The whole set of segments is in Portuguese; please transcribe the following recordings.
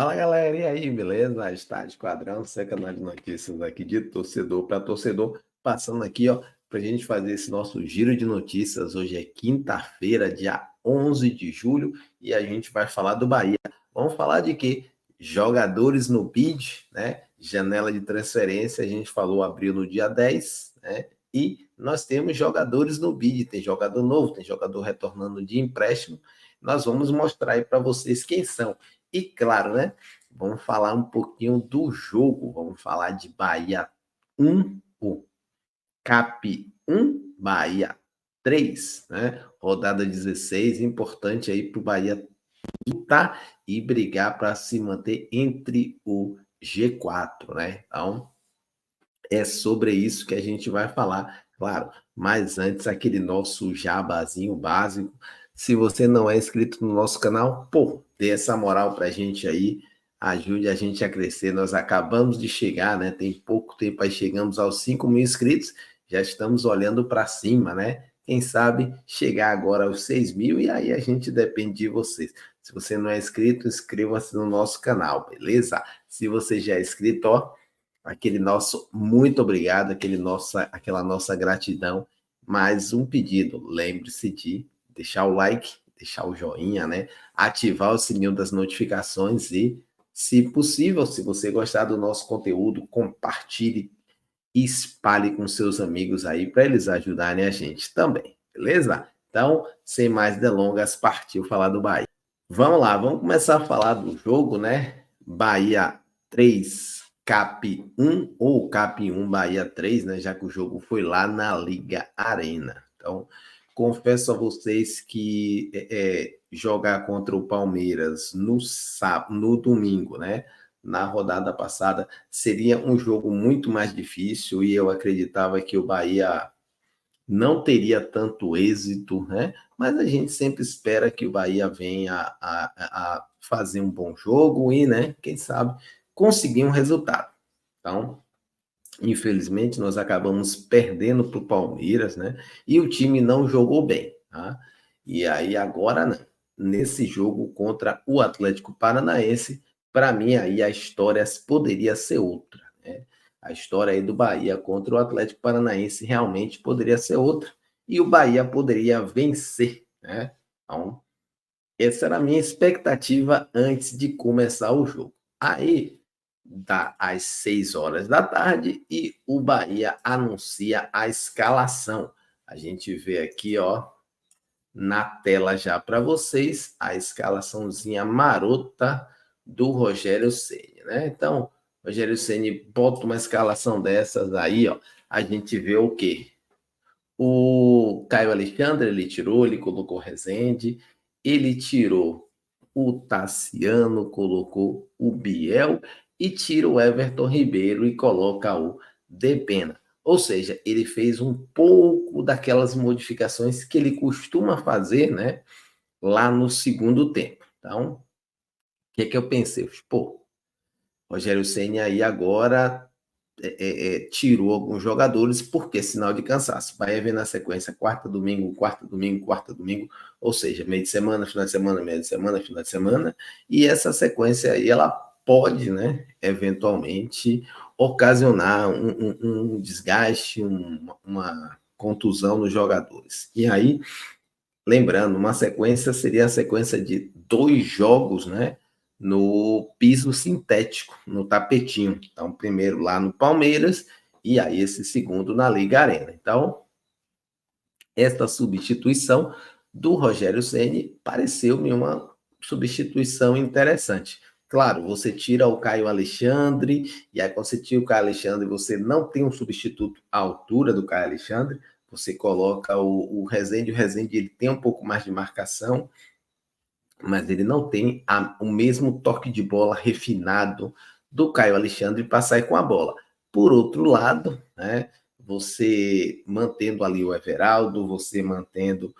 Fala galera, e aí, beleza? Está de Quadrão, seu canal de notícias aqui de torcedor para torcedor, passando aqui, ó, para a gente fazer esse nosso giro de notícias. Hoje é quinta-feira, dia 11 de julho, e a gente vai falar do Bahia. Vamos falar de quê? Jogadores no bid, né? Janela de transferência, a gente falou, abriu no dia 10, né? E nós temos jogadores no bid, tem jogador novo, tem jogador retornando de empréstimo. Nós vamos mostrar aí para vocês quem são. E claro, né? Vamos falar um pouquinho do jogo. Vamos falar de Bahia 1, o CAP 1, Bahia 3, né? Rodada 16, importante aí para o Bahia lutar e brigar para se manter entre o G4, né? Então, é sobre isso que a gente vai falar, claro. Mas antes, aquele nosso jabazinho básico. Se você não é inscrito no nosso canal, pô, dê essa moral pra gente aí, ajude a gente a crescer. Nós acabamos de chegar, né? Tem pouco tempo aí, chegamos aos 5 mil inscritos, já estamos olhando para cima, né? Quem sabe chegar agora aos 6 mil e aí a gente depende de vocês. Se você não é inscrito, inscreva-se no nosso canal, beleza? Se você já é inscrito, ó, aquele nosso muito obrigado, aquela nossa gratidão. Mais um pedido, lembre-se de deixar o like, deixar o joinha, né? Ativar o sininho das notificações e, se possível, se você gostar do nosso conteúdo, compartilhe e espalhe com seus amigos aí para eles ajudarem a gente também, beleza? Então, sem mais delongas, partiu falar do Bahia. Vamos lá, vamos começar a falar do jogo, né? Bahia 3, CAP 1 ou CAP 1 Bahia 3, né? Já que o jogo foi lá na Liga Arena. Então, confesso a vocês que jogar contra o Palmeiras no domingo, né? Na rodada passada, seria um jogo muito mais difícil e eu acreditava que o Bahia não teria tanto êxito, né? Mas a gente sempre espera que o Bahia venha a fazer um bom jogo e, né, quem sabe, conseguir um resultado. Então, infelizmente, nós acabamos perdendo para o Palmeiras, né? E o time não jogou bem, tá? E aí, agora, né, nesse jogo contra o Atlético Paranaense, para mim, aí a história poderia ser outra, né? A história aí do Bahia contra o Atlético Paranaense realmente poderia ser outra. E o Bahia poderia vencer, né? Então, essa era a minha expectativa antes de começar o jogo. Aí, dá às 6 horas da tarde e o Bahia anuncia a escalação. A gente vê aqui, ó, na tela já para vocês, a escalaçãozinha marota do Rogério Ceni, né? Então, Rogério Ceni bota uma escalação dessas aí, ó, a gente vê o quê? O Caio Alexandre, ele tirou, ele colocou o Rezende, ele tirou o Tassiano, colocou o Biel e tira o Everton Ribeiro e coloca o Depena. Ou seja, ele fez um pouco daquelas modificações que ele costuma fazer, né, lá no segundo tempo. Então, o que é que eu pensei? Pô, Rogério Ceni aí agora tirou alguns jogadores porque sinal de cansaço. Vai ver na sequência quarta, domingo, quarta, domingo, quarta, domingo, ou seja, meio de semana, final de semana, meio de semana, final de semana, e essa sequência aí ela pode, né, eventualmente ocasionar um desgaste, uma contusão nos jogadores. E aí, lembrando, uma sequência seria a sequência de 2 jogos, né? No piso sintético, no tapetinho. Então, primeiro lá no Palmeiras e aí esse segundo na Liga Arena. Então, esta substituição do Rogério Ceni pareceu-me uma substituição interessante. Claro, você tira o Caio Alexandre, e aí quando você tira o Caio Alexandre, você não tem um substituto à altura do Caio Alexandre, você coloca o Rezende ele tem um pouco mais de marcação, mas ele não tem o mesmo toque de bola refinado do Caio Alexandre para sair com a bola. Por outro lado, né, você mantendo ali o Everaldo, você mantendo,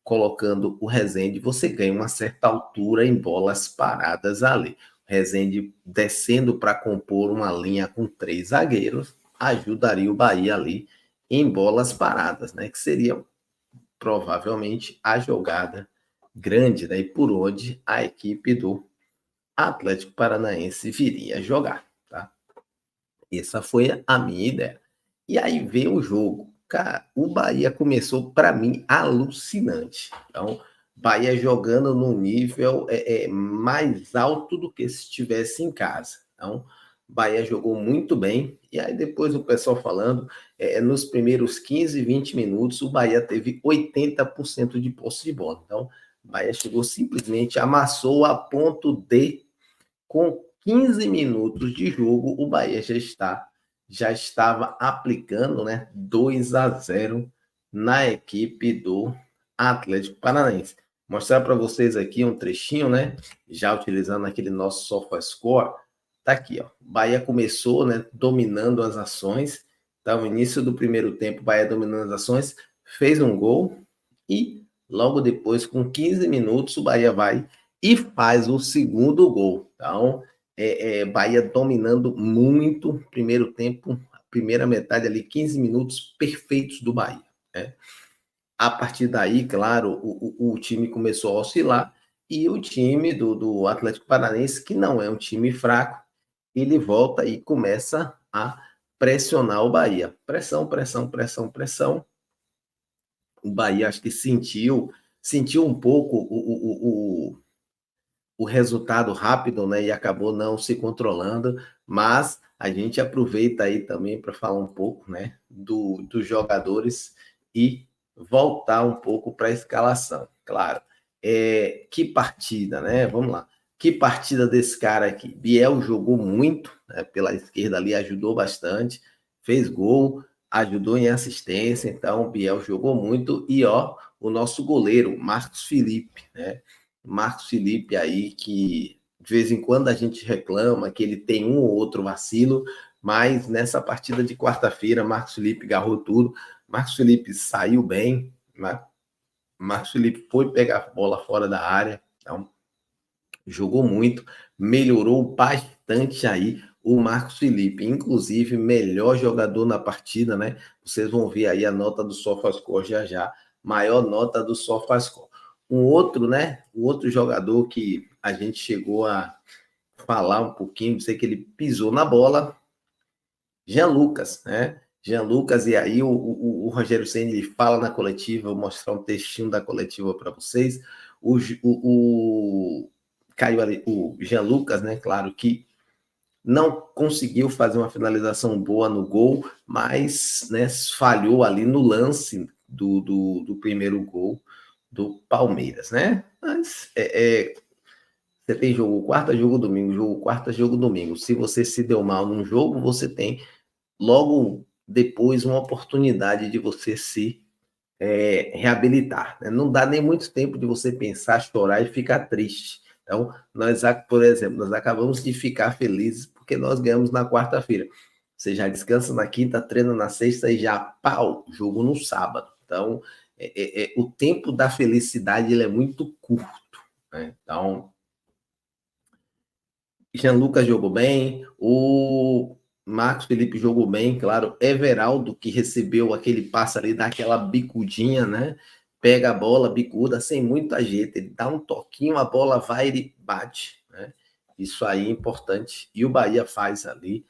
colocando o Rezende, você ganha uma certa altura em bolas paradas ali. O Rezende descendo para compor uma linha com 3 zagueiros, ajudaria o Bahia ali em bolas paradas, né, que seria provavelmente a jogada grande, né, e por onde a equipe do Atlético Paranaense viria jogar, tá? Essa foi a minha ideia. E aí veio o jogo. Cara, o Bahia começou, para mim, alucinante. Então, Bahia jogando no nível mais alto do que se estivesse em casa. Então, Bahia jogou muito bem. E aí depois o pessoal falando, nos primeiros 15, 20 minutos, o Bahia teve 80% de posse de bola. Então, o Bahia chegou simplesmente, amassou a ponto de com 15 minutos de jogo, o Bahia já estava aplicando, né, 2-0 na equipe do Atlético Paranaense. Mostrar para vocês aqui um trechinho, né, já utilizando aquele nosso SofaScore. Tá aqui, ó. O Bahia começou, né, dominando as ações. Então, no início do primeiro tempo, o Bahia dominando as ações, fez um gol e logo depois, com 15 minutos, o Bahia vai e faz o segundo gol. Então, Bahia dominando muito, primeiro tempo, primeira metade ali, 15 minutos perfeitos do Bahia. Né? A partir daí, claro, o time começou a oscilar e o time do Atlético Paranaense, que não é um time fraco, ele volta e começa a pressionar o Bahia. Pressão, pressão, pressão, pressão. O Bahia acho que sentiu um pouco o resultado rápido, né? E acabou não se controlando, mas a gente aproveita aí também para falar um pouco, né? Dos jogadores e voltar um pouco para a escalação. Claro, que partida, né? Vamos lá. Que partida desse cara aqui. Biel jogou muito, né, pela esquerda ali, ajudou bastante, fez gol, ajudou em assistência, então o Biel jogou muito. E ó, o nosso goleiro, Marcos Felipe, né? Marcos Felipe aí, que de vez em quando a gente reclama que ele tem um ou outro vacilo, mas nessa partida de quarta-feira, Marcos Felipe agarrou tudo. Marcos Felipe saiu bem, né? Marcos Felipe foi pegar a bola fora da área, então jogou muito, melhorou bastante aí o Marcos Felipe, inclusive melhor jogador na partida, né? Vocês vão ver aí a nota do SofaScore já já, maior nota do SofaScore. Um outro, né? O outro jogador que a gente chegou a falar um pouquinho, sei que ele pisou na bola, Jean Lucas, né? Jean Lucas, e aí o Rogério Ceni ele fala na coletiva, vou mostrar um textinho da coletiva para vocês. Caiu ali, o Jean Lucas, né? Claro que não conseguiu fazer uma finalização boa no gol, mas né, falhou ali no lance do primeiro gol do Palmeiras, né? Mas você tem jogo quarta, jogo domingo, jogo quarta, jogo domingo. Se você se deu mal num jogo, você tem logo depois uma oportunidade de você se reabilitar. Né? Não dá nem muito tempo de você pensar, chorar e ficar triste. Então, nós, por exemplo, nós acabamos de ficar felizes porque nós ganhamos na quarta-feira. Você já descansa na quinta, treina na sexta e já, pau, jogo no sábado. Então, o tempo da felicidade ele é muito curto. Né? Então, Jean Lucas jogou bem, o Marcos Felipe jogou bem, claro. Everaldo, que recebeu aquele passe ali, dá aquela bicudinha, né? Pega a bola, bicuda, sem muito ajeito. Ele dá um toquinho, a bola vai e ele bate, né? Isso aí é importante. E o Bahia faz ali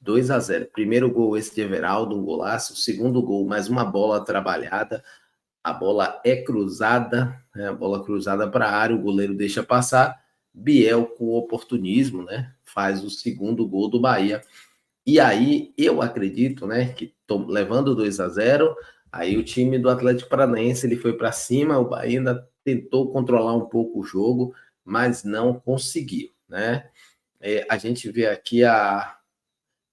2-0. Primeiro gol esse de Everaldo, um golaço. Segundo gol, mais uma bola trabalhada. A bola é cruzada, né? A bola cruzada para a área, o goleiro deixa passar. Biel, com oportunismo, né? Faz o segundo gol do Bahia. E aí, eu acredito, né, que levando 2-0, aí o time do Atlético Paranaense ele foi para cima, o Bahia ainda tentou controlar um pouco o jogo, mas não conseguiu, né? A gente vê aqui a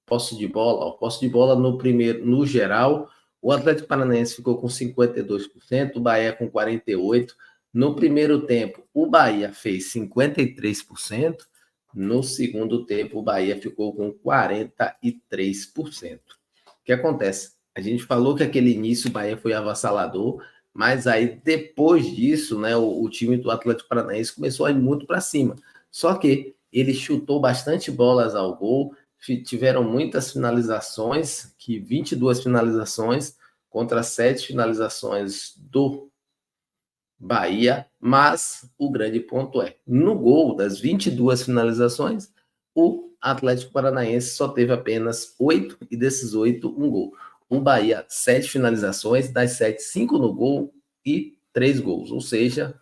posse de bola, ó, posse de bola no primeiro, no geral, o Atlético Paranaense ficou com 52%, o Bahia com 48%. No primeiro tempo, o Bahia fez 53%. No segundo tempo, o Bahia ficou com 43%. O que acontece? A gente falou que aquele início o Bahia foi avassalador, mas aí depois disso, né, o time do Atlético Paranaense começou a ir muito para cima. Só que ele chutou bastante bolas ao gol, tiveram muitas finalizações, que 22 finalizações contra 7 finalizações do Bahia, mas o grande ponto é, no gol das 22 finalizações, o Atlético Paranaense só teve apenas 8, e desses 8, um gol. O Bahia, 7 finalizações, das 7, 5 no gol e 3 gols. Ou seja,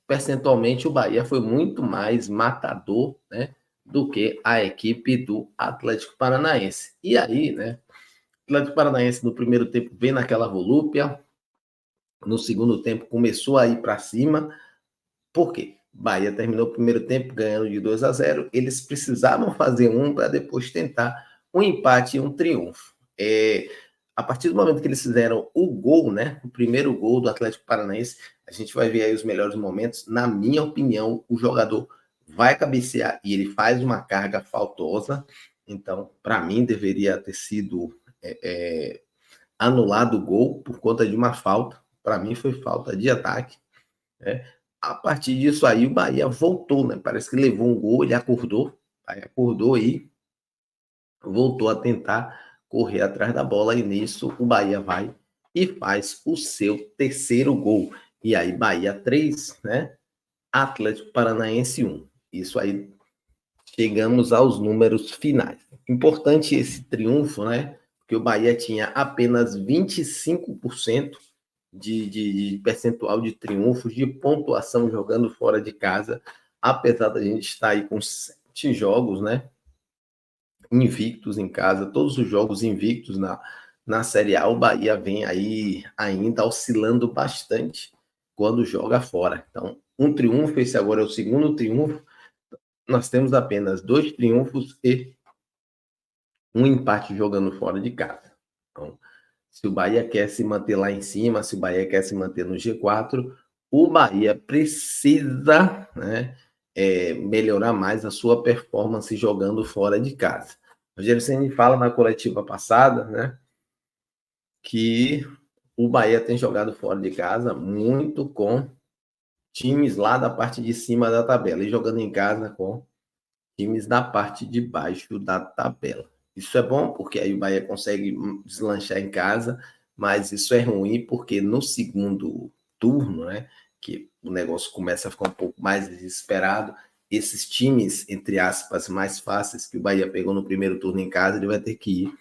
percentualmente o Bahia foi muito mais matador, né, do que a equipe do Atlético Paranaense. E aí, né, o Atlético Paranaense no primeiro tempo vem naquela volúpia, no segundo tempo começou a ir para cima. Por quê? Bahia terminou o primeiro tempo ganhando de 2-0. Eles precisavam fazer um para depois tentar um empate e um triunfo. A partir do momento que eles fizeram o gol, né, o primeiro gol do Atlético Paranaense, a gente vai ver aí os melhores momentos. Na minha opinião, o jogador vai cabecear e ele faz uma carga faltosa. Então, para mim, deveria ter sido anulado o gol por conta de uma falta. Para mim, foi falta de ataque. Né? A partir disso aí, o Bahia voltou, né? Parece que levou um gol, ele acordou, aí acordou e voltou a tentar correr atrás da bola, e nisso o Bahia vai e faz o seu terceiro gol. E aí, Bahia 3, né? Atlético Paranaense 1. Isso aí, chegamos aos números finais. Importante esse triunfo, né? Porque o Bahia tinha apenas 25% de percentual de triunfos, de pontuação jogando fora de casa, apesar da gente estar aí com 7 jogos, né? Invictos em casa, todos os jogos invictos na Série A, o Bahia vem aí ainda oscilando bastante quando joga fora. Então, um triunfo, esse agora é o segundo triunfo. Nós temos apenas 2 triunfos e um empate jogando fora de casa. Então, se o Bahia quer se manter lá em cima, se o Bahia quer se manter no G4, o Bahia precisa, né, melhorar mais a sua performance jogando fora de casa. O Rogério Ceni fala na coletiva passada, né, que o Bahia tem jogado fora de casa muito com times lá da parte de cima da tabela e jogando em casa com times da parte de baixo da tabela. Isso é bom porque aí o Bahia consegue deslanchar em casa, mas isso é ruim porque no segundo turno, né, que o negócio começa a ficar um pouco mais desesperado, esses times, entre aspas, mais fáceis que o Bahia pegou no primeiro turno em casa, ele vai ter que ir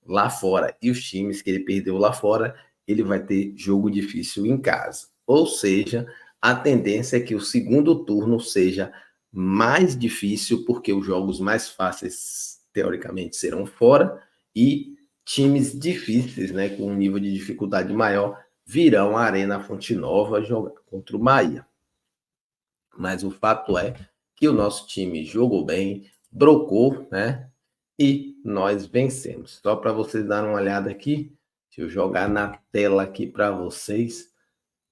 lá fora. E os times que ele perdeu lá fora, ele vai ter jogo difícil em casa. Ou seja, a tendência é que o segundo turno seja mais difícil, porque os jogos mais fáceis, teoricamente, serão fora, e times difíceis, né, com um nível de dificuldade maior, virão à Arena Fonte Nova jogar contra o Bahia. Mas o fato é que o nosso time jogou bem, brocou, né, e nós vencemos. Só para vocês darem uma olhada aqui, deixa eu jogar na tela aqui para vocês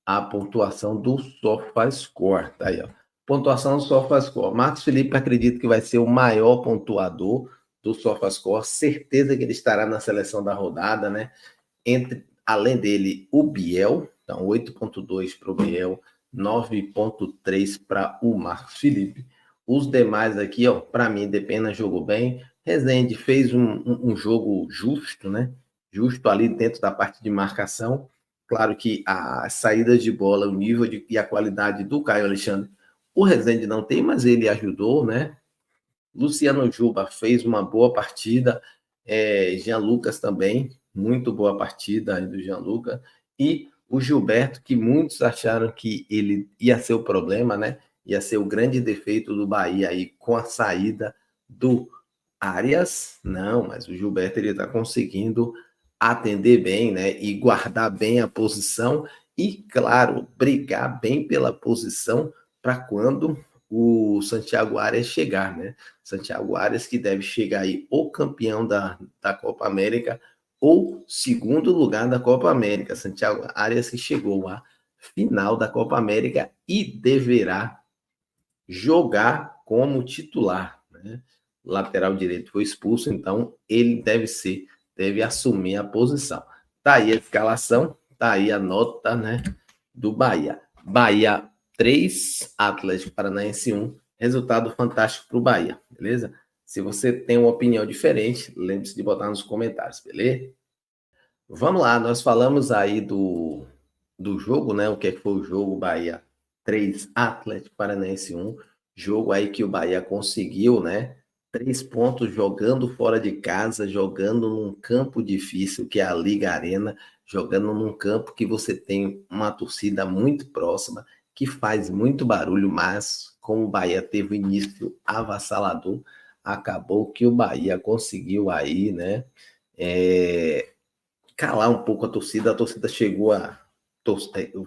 a pontuação do SofaScore. Tá aí, ó. Pontuação do SofaScore. Marcos Felipe acredita que vai ser o maior pontuador do SofaScore. Certeza que ele estará na seleção da rodada, né? Além dele, o Biel. Então, 8,2 para o Biel, 9,3 para o Marcos Felipe. Os demais aqui, ó, para mim, Depena jogou bem. Rezende fez um jogo justo, né? Justo ali dentro da parte de marcação. Claro que as saídas de bola, o nível e a qualidade do Caio Alexandre, o Rezende não tem, mas ele ajudou, né? Luciano Juba fez uma boa partida, Jean Lucas também, muito boa partida aí do Jean Lucas, e o Gilberto, que muitos acharam que ele ia ser o problema, né? Ia ser o grande defeito do Bahia aí com a saída do Arias. Não, mas o Gilberto ele está conseguindo atender bem, né? E guardar bem a posição e, claro, brigar bem pela posição para quando o Santiago Arias chegar, né? Santiago Arias que deve chegar aí ou campeão da Copa América ou segundo lugar da Copa América. Santiago Arias que chegou à final da Copa América e deverá jogar como titular, né? O lateral direito foi expulso, então ele deve assumir a posição. Tá aí a escalação, tá aí a nota, né, do Bahia. Bahia 3, Atlético Paranaense 1. Resultado fantástico para o Bahia, beleza? Se você tem uma opinião diferente, lembre-se de botar nos comentários, beleza? Vamos lá, nós falamos aí do jogo, né? O que é que foi o jogo Bahia 3, Atlético Paranaense 1. Jogo aí que o Bahia conseguiu, né? 3 pontos jogando fora de casa, jogando num campo difícil, que é a Liga Arena, jogando num campo que você tem uma torcida muito próxima, que faz muito barulho, mas como o Bahia teve o início avassalador, acabou que o Bahia conseguiu aí, né? Calar um pouco a torcida chegou a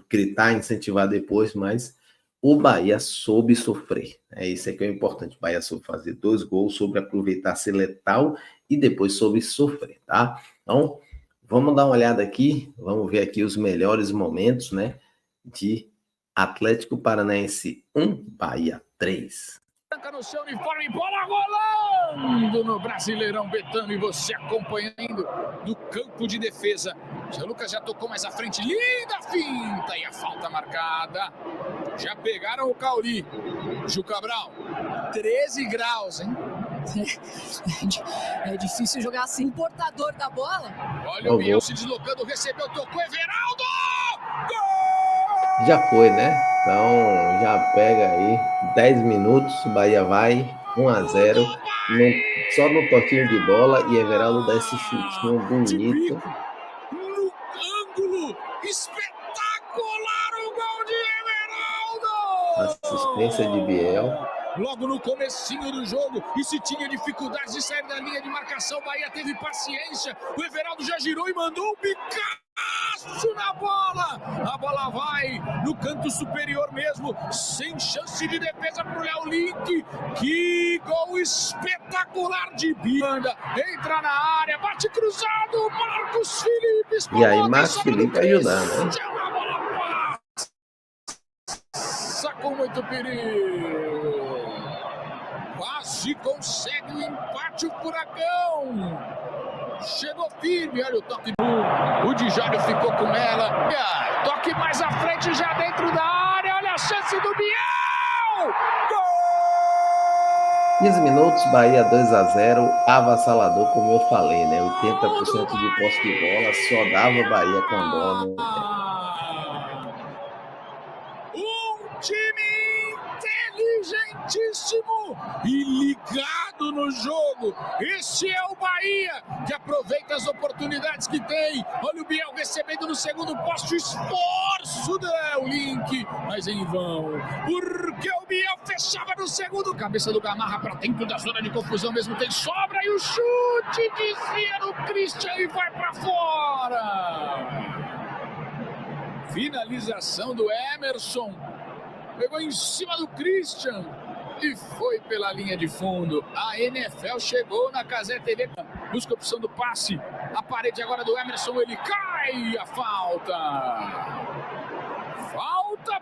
gritar, incentivar depois, mas o Bahia soube sofrer. Isso que é importante. O Bahia soube fazer 2 gols, soube aproveitar, ser letal e depois soube sofrer, tá? Então, vamos dar uma olhada aqui, vamos ver aqui os melhores momentos, né, de Atlético Paranaense 1, Bahia 3. No seu uniforme, bola rolando no Brasileirão, Betano, e você acompanhando do campo de defesa. O Jean Lucas já tocou mais à frente, linda finta e a falta marcada. Já pegaram o Cauli. Ju Cabral, 13 graus, hein? É difícil jogar assim, portador da bola. Olha o Biel se deslocando, recebeu, tocou, Everaldo! Gol! Já foi, né? Então, já pega aí 10 minutos, o Bahia vai 1-0, só no toquinho de bola, e Everaldo dá esse chutinho bonito. No ângulo, espetacular o gol de Everaldo! Assistência de Biel. Logo no comecinho do jogo, e se tinha dificuldades de sair da linha de marcação, o Bahia teve paciência, o Everaldo já girou e mandou um picaço na bola. A bola vai no canto superior mesmo, sem chance de defesa para o Léo Link. Que gol espetacular de Banda. Entra na área, bate cruzado, Marcos Felipe. E aí, Marcos Felipe ajudando, né? A bola passa com muito perigo. Quase consegue o empate, o Furacão. Chegou firme, olha o toque. O Djalho ficou com ela. Toque mais à frente, já dentro da área. Olha a chance do Biel. Gol! 15 minutos, Bahia 2-0, avassalador, como eu falei, né? 80% de posse de bola, só dava Bahia com a bola no pé. Um time inteligentíssimo e ligado no jogo. Esse é o Bahia, que aproveita as oportunidades que tem. Olha o Biel recebendo no segundo poste, o esforço do Léo Link, mas em vão, porque o Biel fechava no segundo. Cabeça do Gamarra para dentro da zona de confusão, mesmo tem sobra, e o chute desvia no Christian e vai para fora. Finalização do Emerson, pegou em cima do Christian e foi pela linha de fundo. A NFL chegou na Cazé TV, busca a opção do passe, a parede agora do Emerson, ele cai, a falta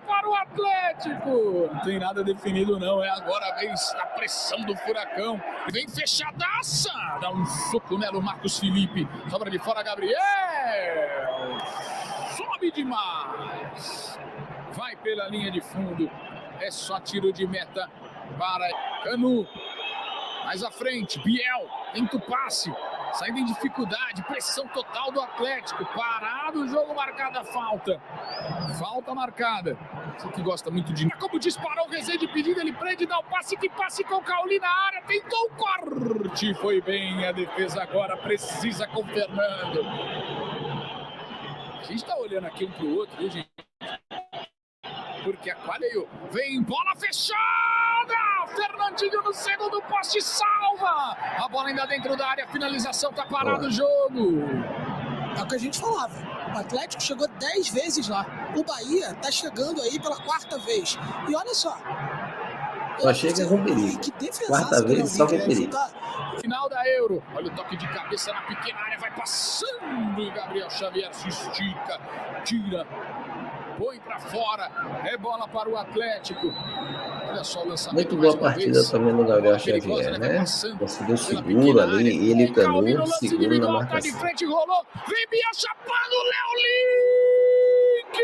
para o Atlético. Não tem nada definido não, é agora a vez da pressão do Furacão, vem fechadaça, dá um soco nela o Marcos Felipe, sobra de fora Gabriel, sobe demais, vai pela linha de fundo, é só tiro de meta para Canu. Mais à frente, Biel, tenta o passe, saindo em dificuldade, pressão total do Atlético, parado o jogo, marcada a falta marcada. Você que gosta muito de... Como disparou o Rezende pedindo, ele prende, dá o passe, que passe com o Cauli na área, tentou o corte, foi bem, a defesa agora precisa com o Fernando. A gente tá olhando aqui um pro outro, viu, gente? Porque a quadrilha vem, bola fechada! Fernandinho no segundo poste, salva! A bola ainda dentro da área, finalização, tá parado o jogo. É o que a gente falava. O Atlético chegou 10 vezes lá. O Bahia tá chegando aí pela 4ª vez. E olha só. Só chega com perigo. Quarta vez, só com perigo. Final da Euro. Olha o toque de cabeça na pequena área, vai passando e Gabriel Xavier se estica, tira, põe para fora, é bola para o Atlético. Olha só o lançamento. Muito boa partida também do Gabriel Xavier, né? Conseguiu seguro ali, ele e Canu, seguro na marcação. De frente, rolou, vem Bia chapando, Léo Link!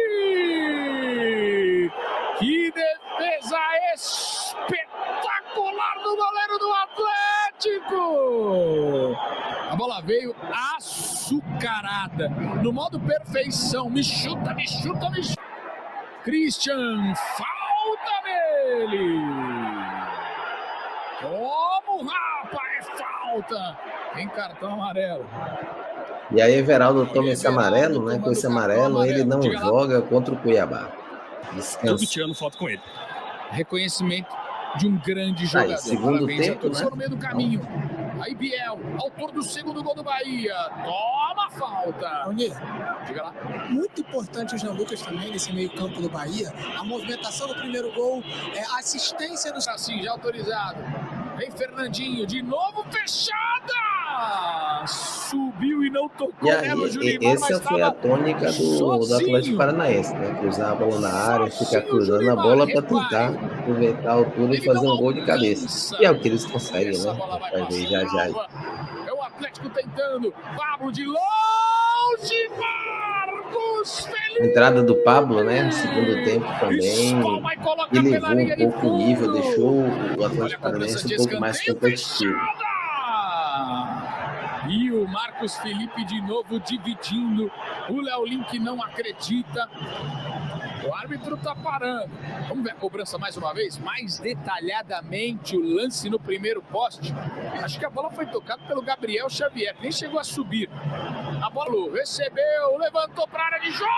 Que defesa espetacular do goleiro do Atlético! A bola veio açucarada, no modo perfeição, me chuta, me chuta, me chuta. Christian, falta nele. Como rapa, é falta. Tem cartão amarelo. E aí, Everaldo toma esse amarelo, né? Com esse amarelo, ele não joga contra o Cuiabá. Tudo tirando foto com ele. Reconhecimento de um grande jogador. Aí, segundo tempo, né? No meio do caminho. Aí Biel, autor do segundo gol do Bahia. Toma falta. Diga lá. Muito importante o Jean Lucas também nesse meio campo do Bahia. A movimentação do primeiro gol, a assistência do... Assim, já autorizado. Vem Fernandinho, de novo fechada! Subiu e não tocou. Essa foi a tônica do Atlético Paranaense, né? Cruzar a bola na área, ficar cruzando a bola para tentar aproveitar a altura e fazer um gol de cabeça. E é o que eles conseguem, né? Vai ver já. É o Atlético tentando. Pablo de longe, Marcos Felipe! A entrada do Pablo, né? Segundo tempo também elevou um pouco o nível, deixou o Atlético Paranaense um pouco mais competitivo. E o Marcos Felipe de novo dividindo. O Léo Link não acredita. O árbitro tá parando. Vamos ver a cobrança mais uma vez? Mais detalhadamente o lance no primeiro poste. Acho que a bola foi tocada pelo Gabriel Xavier. Nem chegou a subir. A bola recebeu, levantou para a área de Jório.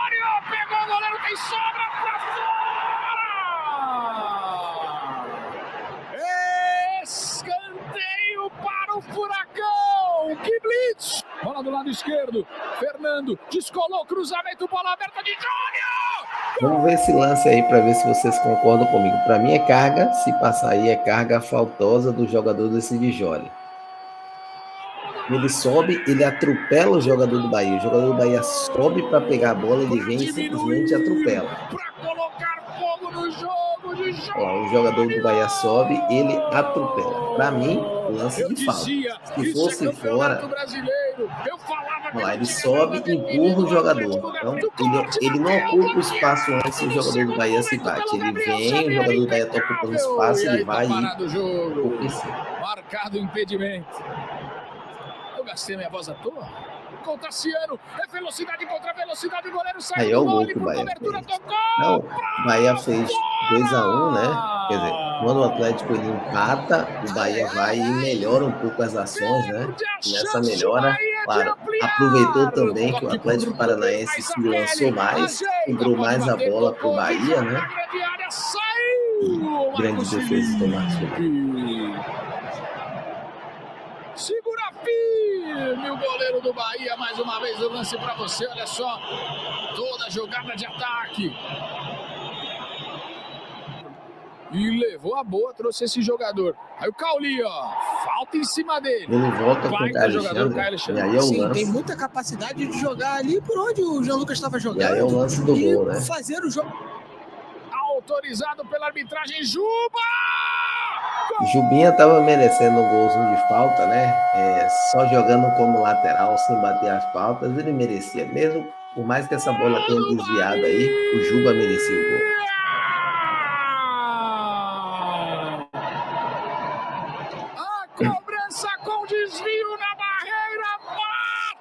Pegou o goleiro, tem sobra para fora. Escanteio para o Furacão. Que blitz. Bola do lado esquerdo. Fernando descolou, cruzamento, bola aberta de Jório. Vamos ver esse lance aí para ver se vocês concordam comigo. Para mim é carga, se passar aí é carga faltosa do jogador desse de Jório. Ele sobe, ele atropela o jogador do Bahia. O jogador do Bahia sobe para pegar a bola, ele vem e simplesmente atropela. Ó, o jogador do Bahia sobe, ele atropela. Para mim, lance de falta. Se fosse fora, olha lá, ele sobe e empurra o jogador. Então, ele não ocupa o espaço antes que o jogador do Bahia se bate. Ele vem, o jogador do Bahia está ocupando o espaço, ele vai e ocupa em cima. Marcado o impedimento. Eu gastei minha voz à toa. Com o Tassiano, é velocidade contra velocidade, o goleiro sai aí, do gol por cobertura, tocou! Não, o Bahia fez 2-1, né? Quer dizer, quando o Atlético ele empata, o Bahia vai e melhora um pouco as ações, né? E nessa melhora, claro, aproveitou também que o Atlético Paranaense se lançou mais, cobrou mais a bola para o Bahia, né? Grande defesa do Marcos Felipe. Segura firme o goleiro do Bahia, mais uma vez o lance para você, olha só, toda a jogada de ataque. E levou a boa, trouxe esse jogador. Aí o Cauli, ó, falta em cima dele. Ele volta com o Caio Alexandre. E aí é o lance. Tem muita capacidade de jogar ali por onde o Jean Lucas estava jogando. E aí é o lance do gol, né? Fazer o jogo. Autorizado pela arbitragem, Juba! Jubinha estava merecendo um golzinho de falta, né? Só jogando como lateral, sem bater as faltas, ele merecia. Mesmo por mais que essa bola tenha desviado aí, o Juba merecia o gol. A cobrança com desvio na barreira,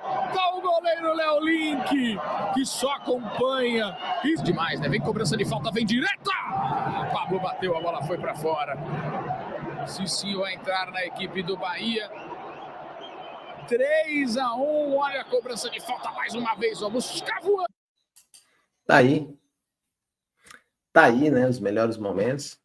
mata o goleiro Léo Link, que só acompanha. Isso demais, né? Vem cobrança de falta, vem direta! Pablo bateu, a bola foi para fora. Cicinho vai entrar na equipe do Bahia. 3-1, olha a cobrança de falta mais uma vez, vamos ficar voando. Tá aí, né, os melhores momentos.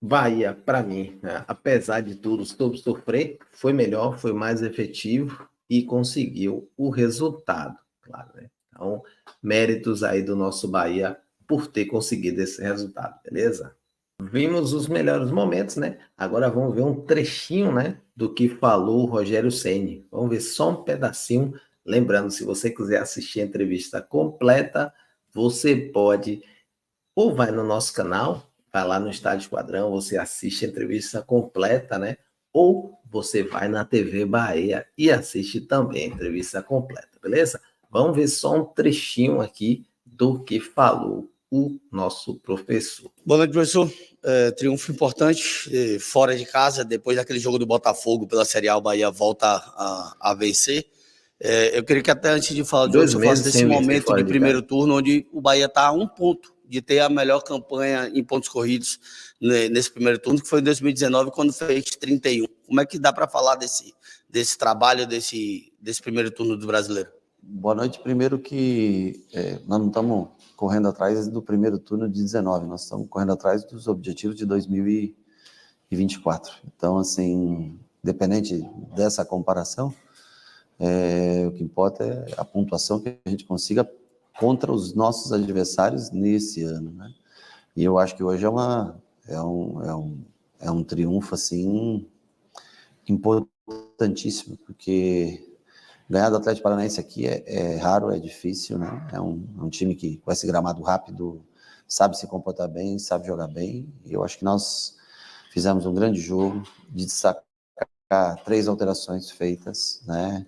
Bahia, para mim, né, apesar de tudo, sofrer, foi melhor, foi mais efetivo e conseguiu o resultado, claro, né? Então, méritos aí do nosso Bahia por ter conseguido esse resultado, beleza? Vimos os melhores momentos, né? Agora vamos ver um trechinho, né, do que falou o Rogério Ceni. Vamos ver só um pedacinho. Lembrando, se você quiser assistir a entrevista completa, você pode ou vai no nosso canal, vai lá no Estádio Esquadrão, você assiste a entrevista completa, né? Ou você vai na TV Bahia e assiste também a entrevista completa, beleza? Vamos ver só um trechinho aqui do que falou o nosso professor. Boa noite, professor. Triunfo importante fora de casa, depois daquele jogo do Botafogo pela Série A, o Bahia volta a vencer. Eu queria que até antes de falar de 2 jogo, você falasse meses desse sem vencer momento fora de de primeiro casa. turno, onde o Bahia está a 1 ponto de ter a melhor campanha em pontos corridos nesse primeiro turno, que foi em 2019, quando fez 31. Como é que dá para falar desse trabalho, desse primeiro turno do Brasileiro? Boa noite. Primeiro que nós não estamos correndo atrás do primeiro turno de 19, nós estamos correndo atrás dos objetivos de 2024. Então, assim, independente dessa comparação, o que importa é a pontuação que a gente consiga contra os nossos adversários nesse ano, né? E eu acho que hoje é um triunfo, assim, importantíssimo, porque ganhar do Atlético Paranaense aqui é raro, é difícil, né? É um time que, com esse gramado rápido, sabe se comportar bem, sabe jogar bem. E eu acho que nós fizemos um grande jogo de destacar 3 alterações feitas, né?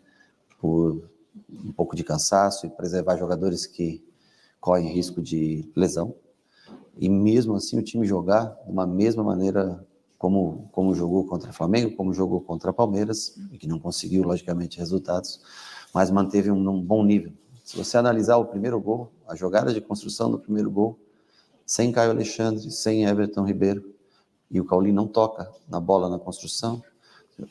Por um pouco de cansaço e preservar jogadores que correm risco de lesão. E mesmo assim o time jogar de uma mesma maneira como jogou contra o Flamengo, como jogou contra o Palmeiras, e que não conseguiu, logicamente, resultados, mas manteve um bom nível. Se você analisar o primeiro gol, a jogada de construção do primeiro gol, sem Caio Alexandre, sem Everton Ribeiro, e o Cauli não toca na bola na construção,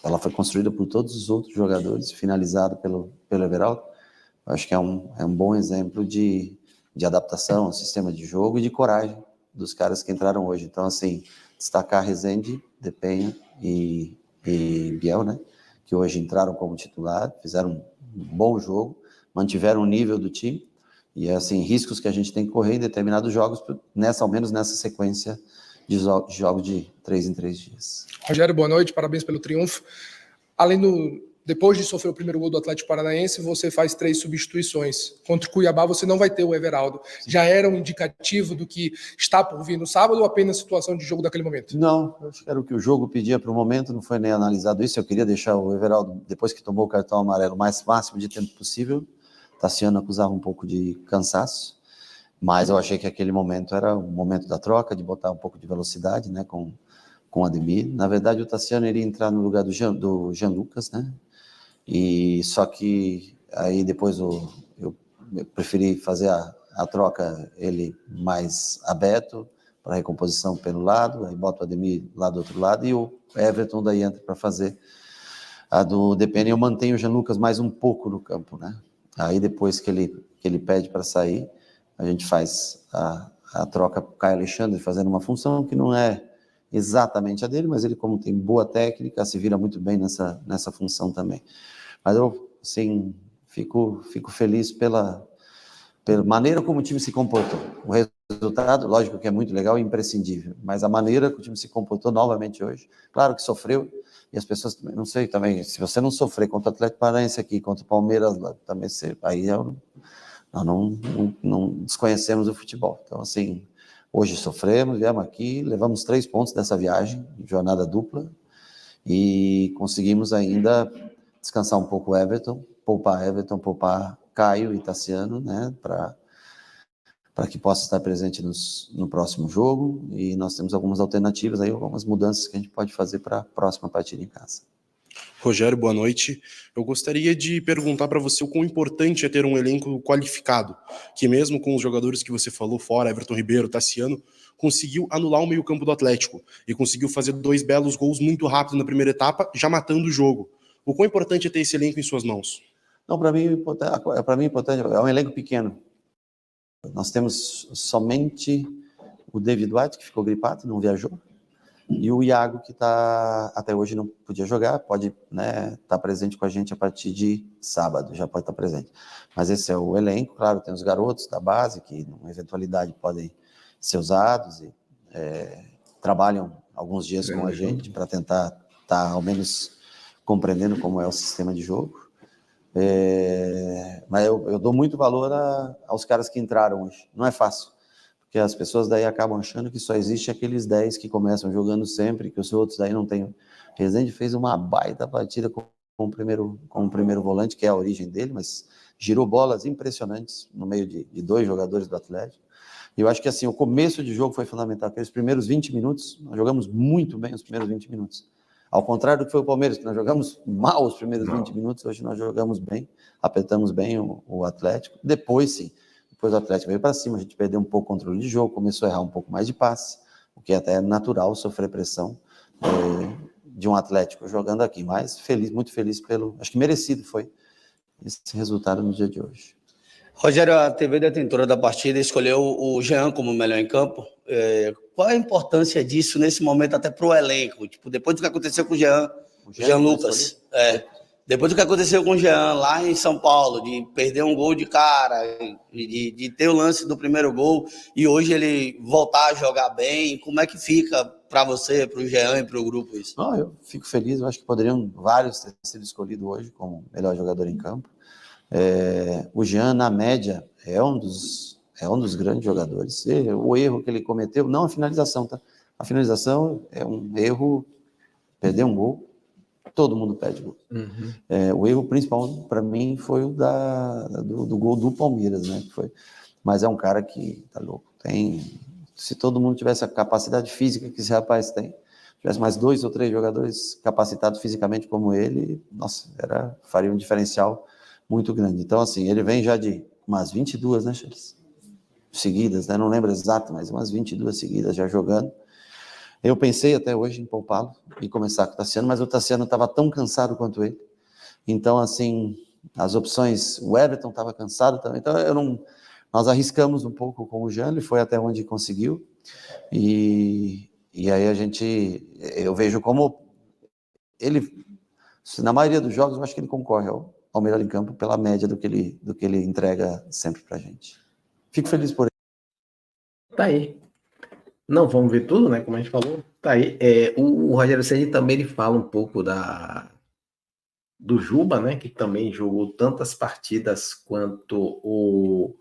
ela foi construída por todos os outros jogadores, finalizada pelo Everaldo. Eu acho que é um bom exemplo de adaptação ao sistema de jogo e de coragem dos caras que entraram hoje. Então, assim, destacar Rezende, Depenha e Biel, né, que hoje entraram como titular, fizeram um bom jogo, mantiveram o nível do time, e assim, riscos que a gente tem que correr em determinados jogos, ao menos nessa sequência de jogos de 3 em 3 dias. Rogério, boa noite, parabéns pelo triunfo. Depois de sofrer o primeiro gol do Atlético Paranaense, você faz 3 substituições. Contra o Cuiabá, você não vai ter o Everaldo. Já era um indicativo do que está por vir no sábado ou apenas situação de jogo daquele momento? Não, eu acho que era o que o jogo pedia para o momento, não foi nem analisado isso. Eu queria deixar o Everaldo, depois que tomou o cartão amarelo, o mais máximo de tempo possível. Tassiano acusava um pouco de cansaço, mas eu achei que aquele momento era o momento da troca, de botar um pouco de velocidade, né, com o Ademir. Na verdade, o Tassiano iria entrar no lugar do Jean Lucas, né? E só que aí depois eu preferi fazer a troca, ele mais aberto, para recomposição pelo lado, aí bota o Ademir lá do outro lado, e o Everton daí entra para fazer a do Depene. Eu mantenho o Jean Lucas mais um pouco no campo, né? Aí depois que ele pede para sair, a gente faz a troca com o Caio Alexandre, fazendo uma função que não é exatamente a dele, mas ele, como tem boa técnica, se vira muito bem nessa função também. Mas eu, assim, fico feliz pela maneira como o time se comportou. O resultado, lógico que é muito legal e imprescindível, mas a maneira que o time se comportou novamente hoje, claro que sofreu, e as pessoas, não sei também, se você não sofrer contra o Atlético Paranaense aqui, contra o Palmeiras, também aí nós não desconhecemos o futebol. Então, assim, hoje sofremos, viemos aqui, levamos 3 pontos dessa viagem, jornada dupla, e conseguimos ainda descansar um pouco o Everton, poupar Caio e Tassiano, né, para que possa estar presente no próximo jogo, e nós temos algumas alternativas aí, algumas mudanças que a gente pode fazer para a próxima partida em casa. Rogério, boa noite. Eu gostaria de perguntar para você o quão importante é ter um elenco qualificado, que mesmo com os jogadores que você falou fora, Everton Ribeiro, Tassiano, conseguiu anular o meio-campo do Atlético e conseguiu fazer 2 belos gols muito rápido na primeira etapa, já matando o jogo. O quão importante é ter esse elenco em suas mãos? Não, para mim, importante, é um elenco pequeno. Nós temos somente o David White, que ficou gripado, não viajou, e o Iago, que até hoje não podia jogar, pode, né, estar presente com a gente a partir de sábado, já pode estar presente. Mas esse é o elenco, claro, tem os garotos da base, que, numa eventualidade, podem ser usados e trabalham alguns dias com a gente para tentar estar, ao menos, compreendendo como é o sistema de jogo. Mas eu dou muito valor aos caras que entraram hoje. Não é fácil, porque as pessoas daí acabam achando que só existe aqueles 10 que começam jogando sempre, que os outros daí não tem. Rezende fez uma baita partida com o primeiro volante, que é a origem dele, mas girou bolas impressionantes no meio de 2 jogadores do Atlético. E eu acho que assim, o começo de jogo foi fundamental. Aqueles primeiros 20 minutos, nós jogamos muito bem os primeiros 20 minutos. Ao contrário do que foi o Palmeiras, que nós jogamos mal os primeiros 20 minutos, hoje nós jogamos bem, apertamos bem o Atlético. Depois, sim, depois o Atlético veio para cima, a gente perdeu um pouco o controle de jogo, começou a errar um pouco mais de passe, o que até é natural sofrer pressão de um Atlético jogando aqui, mas feliz, muito feliz acho que merecido foi esse resultado no dia de hoje. Rogério, a TV detentora da partida escolheu o Jean como melhor em campo. Qual a importância disso nesse momento até para o elenco? Tipo, depois do que aconteceu com o Jean Lucas, depois do que aconteceu com o Jean lá em São Paulo, de perder um gol de cara, de ter o lance do primeiro gol, e hoje ele voltar a jogar bem, como é que fica para você, para o Jean e para o grupo isso? Não, eu fico feliz, eu acho que poderiam vários ter sido escolhidos hoje como melhor jogador em campo. O Jean, na média, é um dos grandes jogadores. O erro que ele cometeu, não a finalização, tá? A finalização é um erro, perder um gol, todo mundo perde gol. O erro principal, para mim, foi o do gol do Palmeiras, né? Mas é um cara que tá louco. Se todo mundo tivesse a capacidade física que esse rapaz tem, tivesse mais 2 ou 3 jogadores capacitados fisicamente como ele, nossa, faria um diferencial muito grande. Então, assim, ele vem já de umas 22, né, Charles? Seguidas, né? Não lembro exato, mas umas 22 seguidas já jogando. Eu pensei até hoje em poupá-lo e começar com o Tassiano, mas o Tassiano estava tão cansado quanto ele. Então, assim, as opções, o Everton estava cansado também, então nós arriscamos um pouco com o Jean, ele foi até onde conseguiu, e aí eu vejo como ele, na maioria dos jogos, eu acho que ele concorre ao melhor em campo pela média do que ele entrega sempre pra gente. Fico feliz por ele. Tá aí. Não vamos ver tudo, né? Como a gente falou. Tá aí. O Rogério Ceni também ele fala um pouco do Juba, né? Que também jogou tantas partidas quanto o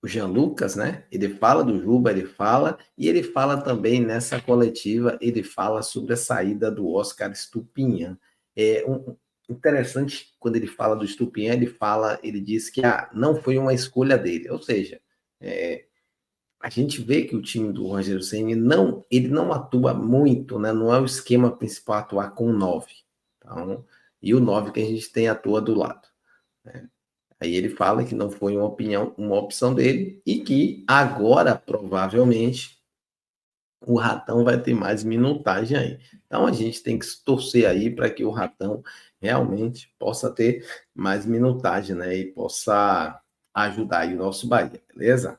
Jean Lucas, né? Ele fala do Juba, ele fala também nessa coletiva, ele fala sobre a saída do Oscar Stupinhan. Interessante quando ele fala do Stupinhan, ele diz que não foi uma escolha dele, ou seja, a gente vê que o time do Rogério Ceni ele não atua muito, né? Não é o esquema principal atuar com 9. Então, e o 9 que a gente tem atua do lado, né? Aí ele fala que não foi uma opção dele e que agora, provavelmente, o Ratão vai ter mais minutagem aí. Então a gente tem que torcer aí para que o Ratão realmente possa ter mais minutagem, né? E possa ajudar aí o nosso Bahia, beleza?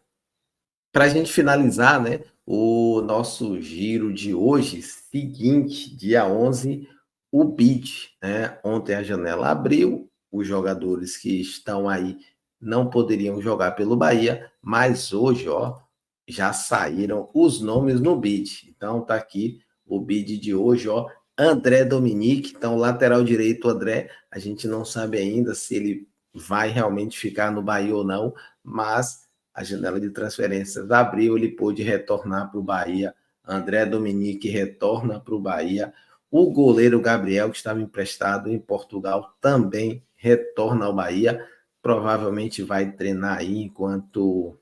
Para a gente finalizar, né? O nosso giro de hoje, seguinte, dia 11, o BID, né? Ontem a janela abriu, os jogadores que estão aí não poderiam jogar pelo Bahia, mas hoje, ó, já saíram os nomes no BID. Então tá aqui o BID de hoje, ó, André Dominique, então lateral direito, André, a gente não sabe ainda se ele vai realmente ficar no Bahia ou não, mas a janela de transferências abriu, ele pôde retornar para o Bahia, André Dominique retorna para o Bahia, o goleiro Gabriel, que estava emprestado em Portugal, também retorna ao Bahia, provavelmente vai treinar aí enquanto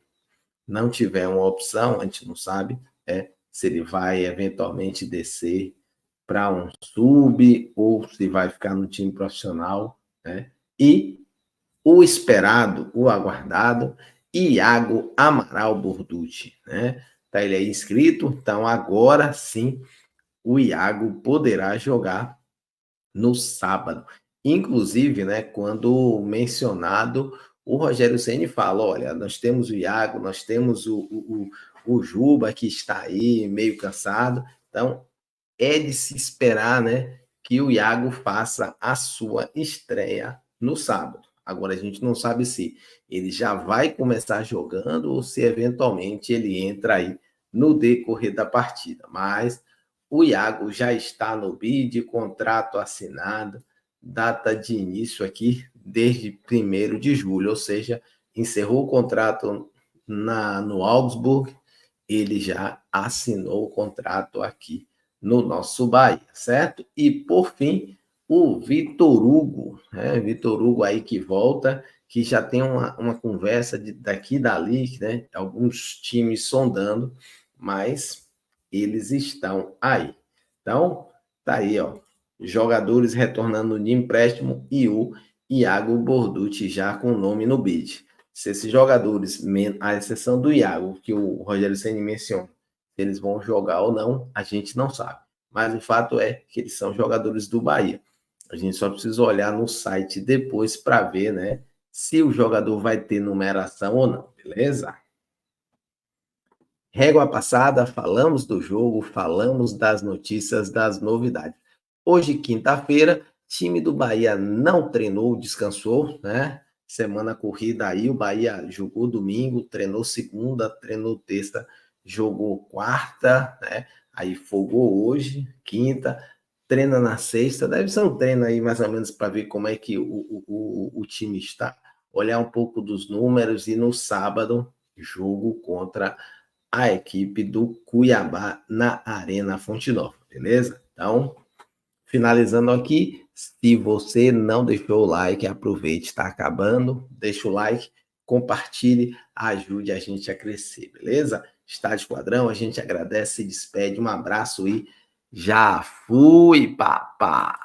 não tiver uma opção, a gente não sabe se ele vai eventualmente descer para um sub ou se vai ficar no time profissional, né? E o esperado, o aguardado, Iago Amaral Borducci, né? Tá ele aí inscrito, então agora sim o Iago poderá jogar no sábado. Inclusive, né, quando mencionado, o Rogério Ceni fala, olha, nós temos o Iago, nós temos o Juba, que está aí meio cansado, então é de se esperar, né, que o Iago faça a sua estreia no sábado. Agora a gente não sabe se ele já vai começar jogando ou se eventualmente ele entra aí no decorrer da partida, mas o Iago já está no BID, contrato assinado, data de início aqui desde 1º de julho, ou seja, encerrou o contrato no Augsburg, ele já assinou o contrato aqui no nosso Bahia, certo? E, por fim, o Vitor Hugo, né? Vitor Hugo aí que volta, que já tem uma conversa daqui e dali, né? Alguns times sondando, mas eles estão aí. Então, tá aí, ó. jogadores retornando de empréstimo e o Iago Borducci já com o nome no bid. Se esses jogadores, à exceção do Iago, que o Rogério Ceni menciona, se eles vão jogar ou não, a gente não sabe. Mas o fato é que eles são jogadores do Bahia. A gente só precisa olhar no site depois para ver, né, se o jogador vai ter numeração ou não, beleza? Régua passada, falamos do jogo, falamos das notícias, das novidades. Hoje, quinta-feira, time do Bahia não treinou, descansou, né? Semana corrida aí, o Bahia jogou domingo, treinou segunda, treinou terça, jogou quarta, né? Aí folgou hoje, quinta, treina na sexta, deve ser um treino aí mais ou menos para ver como é que o time está, olhar um pouco dos números e no sábado, jogo contra a equipe do Cuiabá na Arena Fonte Nova, beleza? Então, finalizando aqui, se você não deixou o like, aproveite, está acabando, deixa o like, compartilhe, ajude a gente a crescer, beleza? Estádio Esquadrão, a gente agradece, se despede, um abraço e já fui, papá!